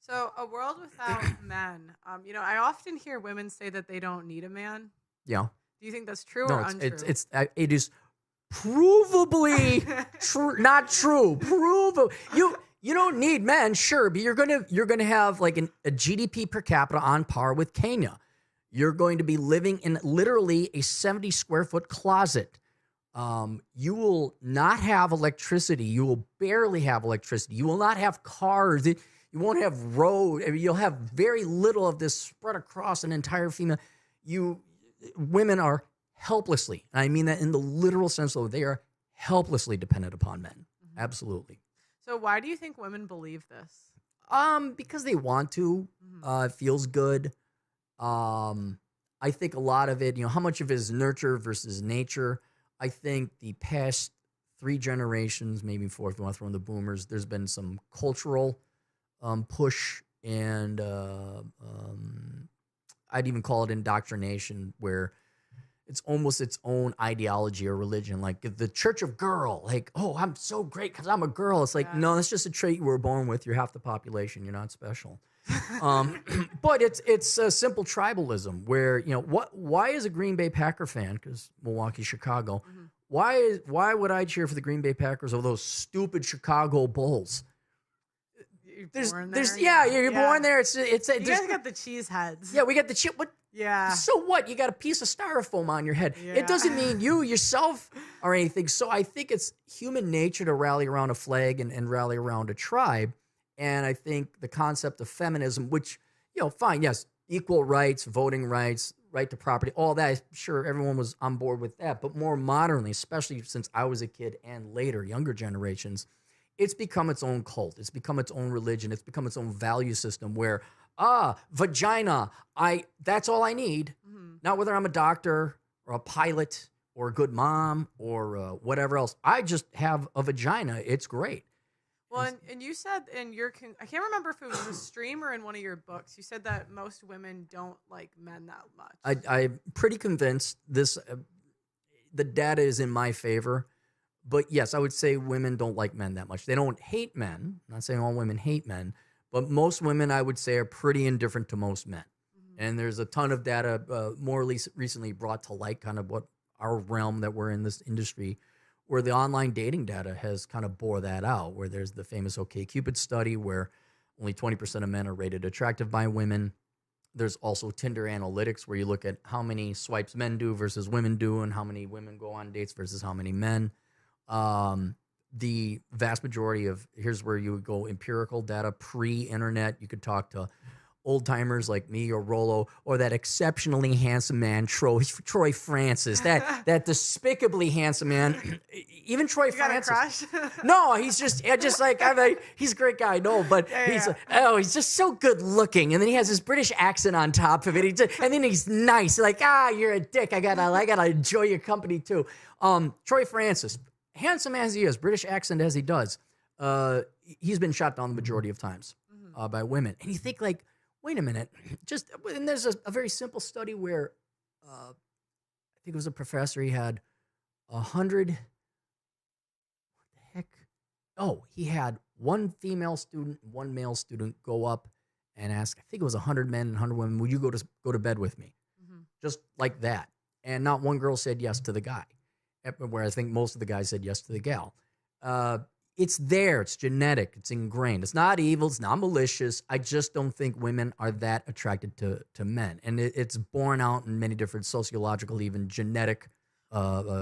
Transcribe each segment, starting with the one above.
So a world without men. I often hear women say that they don't need a man. Yeah. Do you think that's true No, or untrue? it is provably not true. Provable. You don't need men, sure, but you're gonna have like a GDP per capita on par with Kenya. You're going to be living in literally a 70 square foot closet. You will not have electricity. You will barely have electricity. You will not have cars. You won't have road. I mean, you'll have very little of this spread across an entire female. Women are helplessly, and I mean that in the literal sense, though, they are helplessly dependent upon men. Mm-hmm. Absolutely. So why do you think women believe this? Because they want to. Mm-hmm. It feels good. I think a lot of it, how much of it is nurture versus nature. I think the past 3 generations, maybe 4 if you want to throw in the boomers, there's been some cultural push and I'd even call it indoctrination, where it's almost its own ideology or religion. Like the Church of Girl, like, oh, I'm so great because I'm a girl. It's like, no, that's just a trait you were born with. You're half the population. You're not special. But it's a simple tribalism where, why is a Green Bay Packer fan, because Milwaukee, Chicago, why would I cheer for the Green Bay Packers over those stupid Chicago Bulls? You're born there. It's you guys got the cheese heads. Yeah, we got the chip. What? Yeah. So what? You got a piece of styrofoam on your head. Yeah. It doesn't mean you yourself or anything. So I think it's human nature to rally around a flag and rally around a tribe. And I think the concept of feminism, which, fine, yes, equal rights, voting rights, right to property, all that, sure, everyone was on board with that. But more modernly, especially since I was a kid and later, younger generations, it's become its own cult. It's become its own religion. It's become its own value system where, vagina, that's all I need. Mm-hmm. Not whether I'm a doctor or a pilot or a good mom or whatever else. I just have a vagina. It's great. Well, and you said in your, I can't remember if it was a stream or in one of your books, you said that most women don't like men that much. I'm pretty convinced this, the data is in my favor. But yes, I would say women don't like men that much. They don't hate men. I'm not saying all women hate men, but most women, I would say, are pretty indifferent to most men. Mm-hmm. And there's a ton of data more recently brought to light, kind of what our realm that we're in this industry, where the online dating data has kind of bore that out, where there's the famous OkCupid study where only 20% of men are rated attractive by women. There's also Tinder analytics where you look at how many swipes men do versus women do and how many women go on dates versus how many men. The vast majority of, here's where you would go empirical data, pre-internet. You could talk to old timers like me or Rollo or that exceptionally handsome man, Troy Francis, that despicably handsome man. Even Troy Francis. Got a crush? No, he's just like, he's a great guy. No, but he's just so good looking. And then he has this British accent on top of it. And then he's nice. Like, you're a dick. I gotta enjoy your company too. Troy Francis, handsome as he is, British accent as he does, he's been shot down the majority of times by women. And you think like, wait a minute, and there's a very simple study where I think it was a professor, he had 100, what the heck? Oh, he had one female student, one male student go up and ask, I think it was 100 men and 100 women, would you go to bed with me? Mm-hmm. Just like that. And not one girl said yes to the guy, where I think most of the guys said yes to the gal. It's there. It's genetic. It's ingrained. It's not evil. It's not malicious. I just don't think women are that attracted to men. And it's borne out in many different sociological, even genetic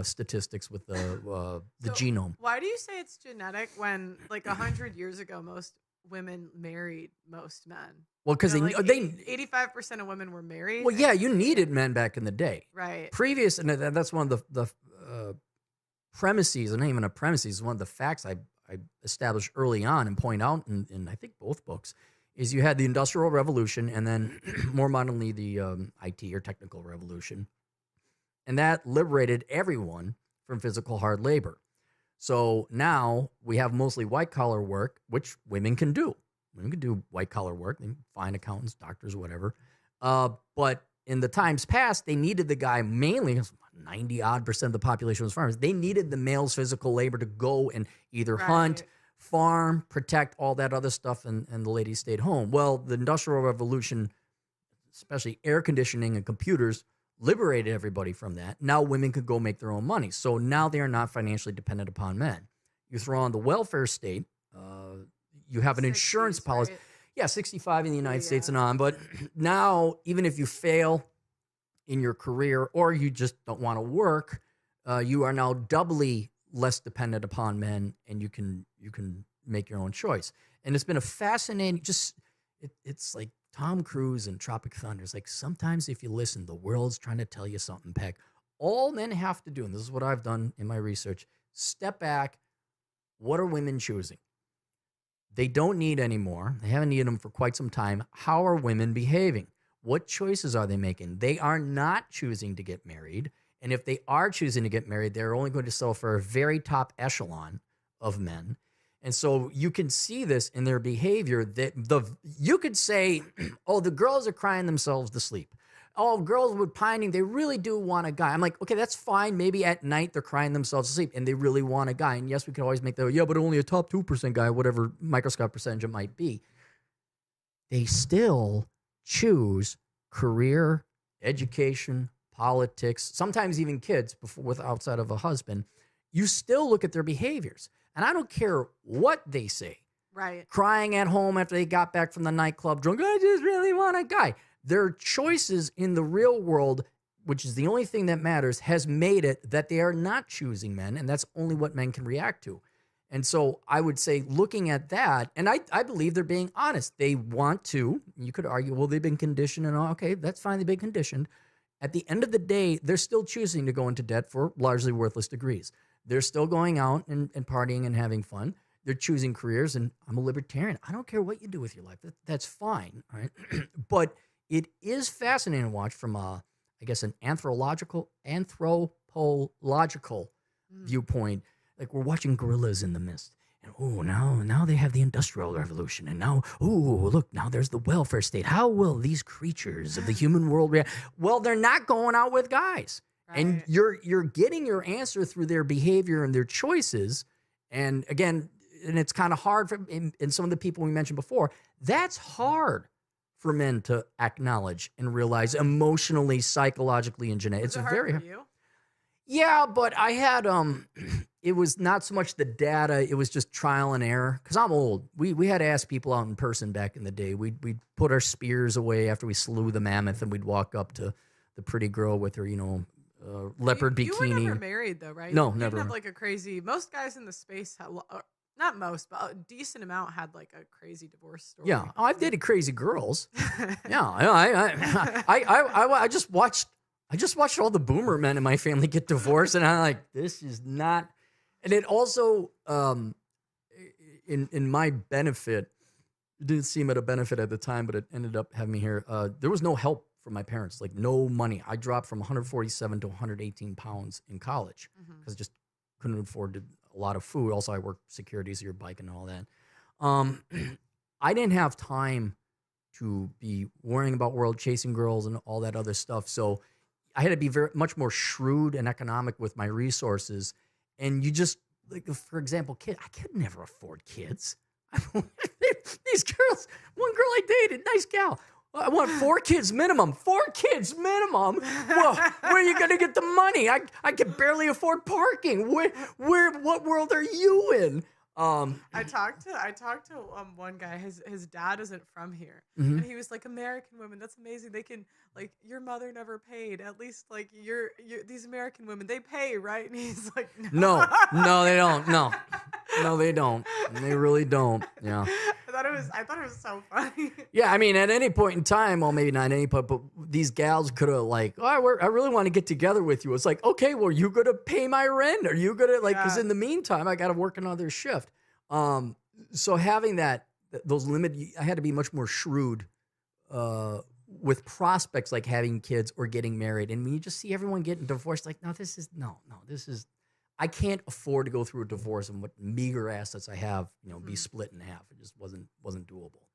statistics with the genome. Why do you say it's genetic when, like, 100 years ago, most women married most men? Well, because they 85% of women were married. Well, yeah, you needed men back in the day. Right. Previous, and that's one of the premises, and not even a premises, one of the facts I established early on and point out in I think both books, is you had the Industrial Revolution and then more modernly the IT or technical revolution. And that liberated everyone from physical hard labor. So now we have mostly white-collar work, which women can do. Women can do white-collar work. They can find accountants, doctors, whatever. But in the times past, they needed the guy mainly, 90-odd% of the population was farmers. They needed the male's physical labor to go and either hunt, farm, protect, all that other stuff, and the ladies stayed home. Well, the Industrial Revolution, especially air conditioning and computers, liberated everybody from that. Now women could go make their own money. So now they are not financially dependent upon men. You throw on the welfare state, you have an 60s, insurance policy. right? Yeah, 65 in the United States and on. But now, even if you fail in your career or you just don't want to work, you are now doubly less dependent upon men, and you can make your own choice. And it's been a fascinating, it's like Tom Cruise and Tropic Thunder. It's like sometimes if you listen, the world's trying to tell you something, Peck. All men have to do, and this is what I've done in my research, step back. What are women choosing? They don't need any more. They haven't needed them for quite some time. How are women behaving? What choices are they making? They are not choosing to get married. And if they are choosing to get married, they're only going to settle for a very top echelon of men. And so you can see this in their behavior that you could say, oh, the girls are crying themselves to sleep. Oh, girls with pining, they really do want a guy. I'm like, okay, that's fine. Maybe at night they're crying themselves to sleep and they really want a guy. And yes, we can always make that, yeah, but only a top 2% guy, whatever microscopic percentage it might be. They still choose career, education, politics, sometimes even kids outside of a husband. You still look at their behaviors. And I don't care what they say. Right. Crying at home after they got back from the nightclub drunk, I just really want a guy. Their choices in the real world, which is the only thing that matters, has made it that they are not choosing men, and that's only what men can react to. And so I would say looking at that, and I believe they're being honest. They want to. You could argue, well, they've been conditioned and all. Okay, that's fine. They've been conditioned. At the end of the day, they're still choosing to go into debt for largely worthless degrees. They're still going out and partying and having fun. They're choosing careers, and I'm a libertarian. I don't care what you do with your life. That's fine, all right? But it is fascinating to watch from, I guess, an anthropological viewpoint. Like we're watching gorillas in the mist. And oh, now they have the Industrial Revolution. And now, oh, look, now there's the welfare state. How will these creatures of the human world react? Well, they're not going out with guys. Right. And you're getting your answer through their behavior and their choices. And again, and it's kind of hard for in some of the people we mentioned before. That's hard for men to acknowledge and realize emotionally, psychologically, and genetically. It's very hard for you? Yeah, but I had it was not so much the data, it was just trial and error. Because I'm old. We had to ask people out in person back in the day. We'd put our spears away after we slew the mammoth, and we'd walk up to the pretty girl with her, leopard bikini. You were never married though, right? No, you never. Didn't have like a crazy. Most guys in the space had, not most, but a decent amount had like a crazy divorce story. Yeah, I've dated crazy girls. Yeah, I just watched all the boomer men in my family get divorced, and I'm like, this is not. And it also, in my benefit, it didn't seem at a benefit at the time, but it ended up having me here. There was no help from my parents, like no money. I dropped from 147 to 118 pounds in college because I just couldn't afford a lot of food. Also, I worked securities, your bike and all that. I didn't have time to be worrying about world, chasing girls and all that other stuff. So I had to be much more shrewd and economic with my resources. And you just, like, for example, I could never afford kids. These girls, one girl I dated, nice gal. I want 4 kids minimum. 4 kids minimum. Well, where are you going to get the money? I can barely afford parking. What world are you in? I talked to one guy. His dad isn't from here, and he was like, American women, that's amazing. They can, like, your mother never paid. At least like these American women, they pay, right? And he's like, no, they don't. No, they don't. They really don't. Yeah. I thought it was so funny. Yeah, I mean, at any point in time, well, maybe not any point, but these gals could have like, I really want to get together with you. It's like, okay, well, you gonna pay my rent? Are you gonna because in the meantime, I got to work another shift. So having those limits, I had to be much more shrewd with prospects like having kids or getting married. And when you just see everyone getting divorced, like, this is. I can't afford to go through a divorce and what meager assets I have, be split in half. It just wasn't doable.